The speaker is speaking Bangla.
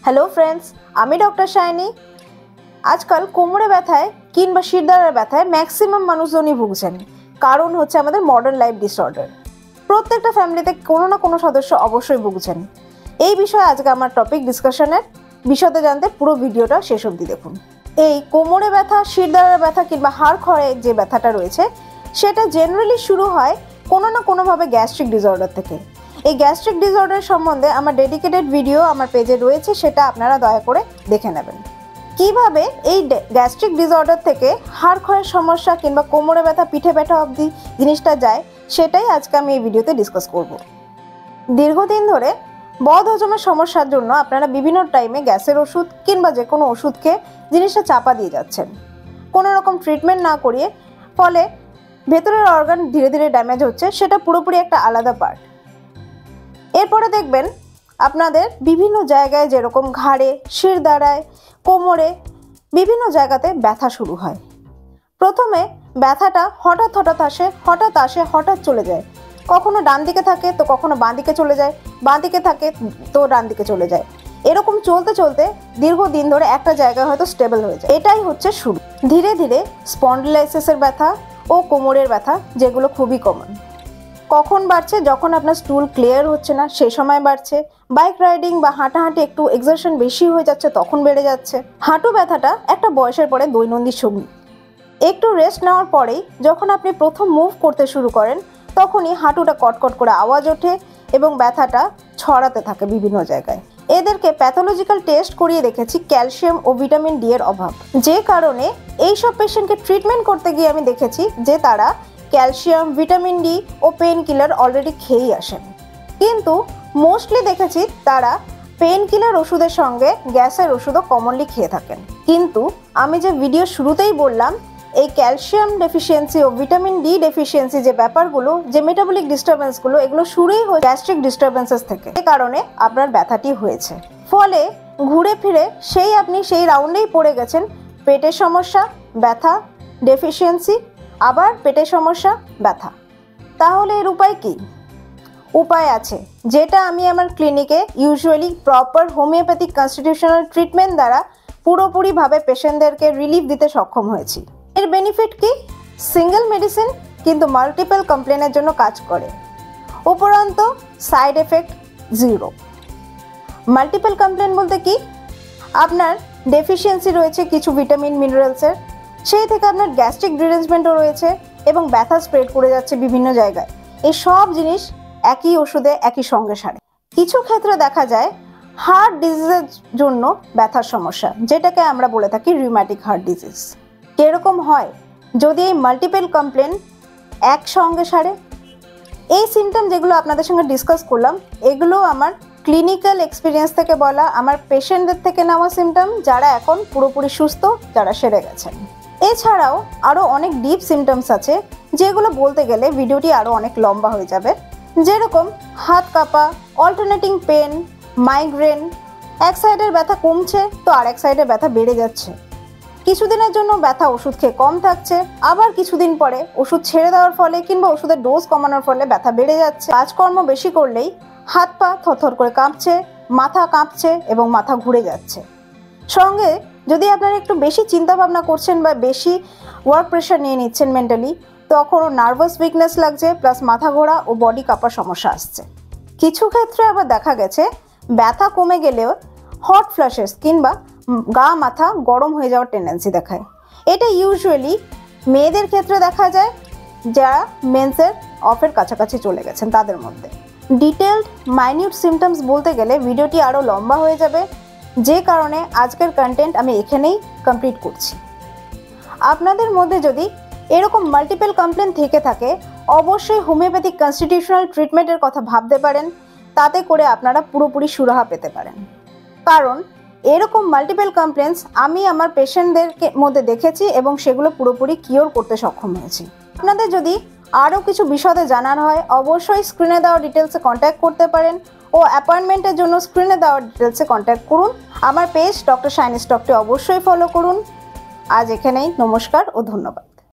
হ্যালো ফ্রেন্ডস, আমি ডক্টর শাইনি। আজকাল কোমরে ব্যথায় কিংবা শিরদাঁড়ার ব্যথায় ম্যাক্সিমাম মানুষজনই ভুগছেন। কারণ হচ্ছে আমাদের মডার্ন লাইফ ডিসঅর্ডার। প্রত্যেকটা ফ্যামিলিতে কোনো না কোনো সদস্য অবশ্যই ভুগছেন। এই বিষয়ে আজকে আমার টপিক ডিসকাশনের। বিশদে জানতে পুরো ভিডিওটা শেষ অবধি দেখুন। এই কোমরে ব্যথা, শিরদাঁড়ার ব্যথা কিংবা হাড় ক্ষয়ে যে ব্যথাটা রয়েছে সেটা জেনারেলি শুরু হয় কোনো না কোনোভাবে গ্যাস্ট্রিক ডিসঅর্ডার থেকে। এই গ্যাস্ট্রিক ডিসঅর্ডার সম্বন্ধে আমার ডেডিকেটেড ভিডিও আমার পেজে রয়েছে, সেটা আপনারা দয়া করে দেখে নেবেন। কিভাবে এই গ্যাস্ট্রিক ডিসঅর্ডার থেকে হাড় ক্ষয়ের সমস্যা কিংবা কোমরে ব্যথা, পিঠে ব্যথা অবধি জিনিসটা যায়, সেটাই আজকে আমি এই ভিডিওতে ডিসকাস করব। দীর্ঘদিন ধরে বদ হজমের সমস্যার জন্য আপনারা বিভিন্ন টাইমে গ্যাসের ওষুধ কিংবা যে কোনো ওষুধ খেয়ে জিনিসটা চাপা দিয়ে যাচ্ছেন, কোনো রকম ট্রিটমেন্ট না করিয়ে। ফলে ভেতরের অর্গান ধীরে ধীরে ড্যামেজ হচ্ছে, সেটা পুরোপুরি একটা আলাদা পার্ট। এরপরে দেখবেন আপনাদের বিভিন্ন জায়গায় যেরকম ঘাড়ে, শিরদাঁড়ায়, কোমরে বিভিন্ন জায়গাতে ব্যথা শুরু হয়। প্রথমে ব্যথাটা হঠাৎ আসে, হঠাৎ চলে যায়। কখনো ডান দিকে থাকে তো কখনো বাঁ দিকে চলে যায়, বাঁ দিকে থাকে তো ডান দিকে চলে যায়। এরকম চলতে চলতে দীর্ঘদিন ধরে একটা জায়গায় হয়তো স্টেবল হয়ে যায়। এটাই হচ্ছে শুরু। ধীরে ধীরে স্পন্ডিলাইসিসের ব্যথা ও কোমরের ব্যথা, যেগুলো খুবই কমন। কখন বাড়ছে? যখন আপনার স্টুল ক্লিয়ার হচ্ছে না সেই সময় বাড়ছে। বাইক রাইডিং বা হাঁটাহাঁটি একটু এক্সারশন বেশি হয়ে যাচ্ছে তখন বেড়ে যাচ্ছে। হাঁটু ব্যথাটা একটা বয়সের পরে দৈনন্দিন সঙ্গী। একটু রেস্ট নেওয়ার পরেই যখন আপনি প্রথম মুভ করতে শুরু করেন তখনই হাঁটুটা কটকট করে আওয়াজ ওঠে এবং ব্যথাটা ছড়াতে থাকে বিভিন্ন জায়গায়। এদেরকে প্যাথোলজিক্যাল টেস্ট করিয়ে দেখেছি ক্যালসিয়াম ও ভিটামিন ডি এর অভাব, যে কারণে এইসব পেশেন্টকে ট্রিটমেন্ট করতে গিয়ে আমি দেখেছি যে তারা ক্যালসিয়াম, ভিটামিন ডি ও পেন কিলার অলরেডি খেয়েই আসেন। কিন্তু মোস্টলি দেখেছি তারা পেন কিলার ওষুধের সঙ্গে গ্যাসের ওষুধও কমনলি খেয়ে থাকেন। কিন্তু আমি যে ভিডিও শুরুতেই বললাম, এই ক্যালসিয়াম ডেফিসিয়েন্সি ও ভিটামিন ডি ডেফিসিয়েন্সি যে ব্যাপারগুলো, যে মেটাবলিক ডিস্টারবেন্সগুলো, এগুলো শুরুই হয় গ্যাস্ট্রিক ডিস্টারবেন্সেস থেকে। এই কারণে আপনার ব্যথাটি হয়েছে। ফলে ঘুরে ফিরে আপনি সেই রাউন্ডেই পড়ে গেছেন। পেটের সমস্যা, ব্যথা, ডেফিসিয়েন্সি, আবার পেটের সমস্যা, ব্যথা। তাহলে এর উপায় কি? উপায় আছে, যেটা আমি আমার ক্লিনিকে usually proper homeopathic constitutional treatment দ্বারা পুরোপুরিভাবে পেশেন্টদেরকে রিলিফ দিতে সক্ষম হয়েছি। এর বেনিফিট কি? সিঙ্গেল মেডিসিন কিন্তু মাল্টিপল কমপ্লেনের জন্য কাজ করে। উপরন্ত side effect zero. Multiple complaint বলতে কি? আপনার ডেফিসিয়েন্সি রয়েছে কিছু ভিটামিন মিনারেলসের, সেই থেকে আপনার গ্যাস্ট্রিক ডিরেঞ্জমেন্টও রয়েছে এবং ব্যথা স্প্রেড করে যাচ্ছে বিভিন্ন জায়গায়। এই সব জিনিস একই ওষুধে একই সঙ্গে সারে। কিছু ক্ষেত্রে দেখা যায় হার্ট ডিজিজের জন্য ব্যথার সমস্যা, যেটাকে আমরা বলে থাকি রিউম্যাটিক হার্ট ডিজিজ। কিরকম হয় যদি এই মাল্টিপল কমপ্লেন একসঙ্গে সারে? এই সিমটম যেগুলো আপনাদের সঙ্গে ডিসকাস করলাম, এগুলো আমার ক্লিনিক্যাল এক্সপিরিয়েন্স থেকে বলা, আমার পেশেন্টদের থেকে নেওয়া সিমটম, যারা এখন পুরোপুরি সুস্থ, যারা সেরে গেছেন। এছাড়াও আরও অনেক ডিপ সিমটমস আছে, যেগুলো বলতে গেলে ভিডিওটি আরও অনেক লম্বা হয়ে যাবে। যেরকম হাত কাঁপা, অল্টারনেটিং পেন, মাইগ্রেন, এক সাইডের ব্যথা কমছে তো আরেক সাইডের ব্যথা বেড়ে যাচ্ছে। কিছুদিনের জন্য ব্যথা ওষুধ খেয়ে কম থাকছে, আবার কিছুদিন পরে ওষুধ ছেড়ে দেওয়ার ফলে কিংবা ওষুধের ডোজ কমানোর ফলে ব্যথা বেড়ে যাচ্ছে। কাজকর্ম বেশি করলেই হাত পা থরথর করে কাঁপছে, মাথা কাঁপছে এবং মাথা ঘুরে যাচ্ছে। সঙ্গে যদি আপনারা একটু বেশি চিন্তা ভাবনা করছেন বা বেশি ওয়ার্ক প্রেশার নিয়ে নিচ্ছেন মেন্টালি, তখনও নার্ভাস উইকনেস লাগছে, প্লাস মাথা ঘোরা ও বডি কাঁপার সমস্যা আসছে। কিছু ক্ষেত্রে আবার দেখা গেছে ব্যথা কমে গেলেও হট ফ্ল্যাশেস কিংবা গা মাথা গরম হয়ে যাওয়ার টেন্ডেন্সি দেখায়। এটা ইউজুয়ালি মেয়েদের ক্ষেত্রে দেখা যায় যারা মেন্সের অফের কাছাকাছি চলে গেছেন তাদের মধ্যে। ডিটেলড মাইনিউট সিমটমস বলতে গেলে ভিডিওটি আরও লম্বা হয়ে যাবে, যে কারণে আজকের কন্টেন্ট আমি এখানেই কমপ্লিট করছি। আপনাদের মধ্যে যদি এরকম মাল্টিপল কমপ্লেন থেকে থাকে, অবশ্যই হোমিওপ্যাথিক কনস্টিটিউশনাল ট্রিটমেন্টের কথা ভাবতে পারেন, তাতে করে আপনারা পুরোপুরি সুরাহা পেতে পারেন। কারণ এরকম মাল্টিপল কমপ্লেন্স আমি আমার পেশেন্টদের মধ্যে দেখেছি এবং সেগুলো পুরোপুরি কিওর করতে সক্ষম হয়েছি। আপনাদের যদি আরও কিছু বিশদে জানার হয়, অবশ্যই স্ক্রিনে দেওয়া ডিটেলসে কন্ট্যাক্ট করতে পারেন ও অ্যাপয়েন্টমেন্টের জন্য স্ক্রিনে দেওয়া ডিটেলসে কন্ট্যাক্ট করুন। আমার পেজ ডক্টর শাইনি স্টকটি অবশ্যই ফলো করুন। আজ এখানেই, নমস্কার ও ধন্যবাদ।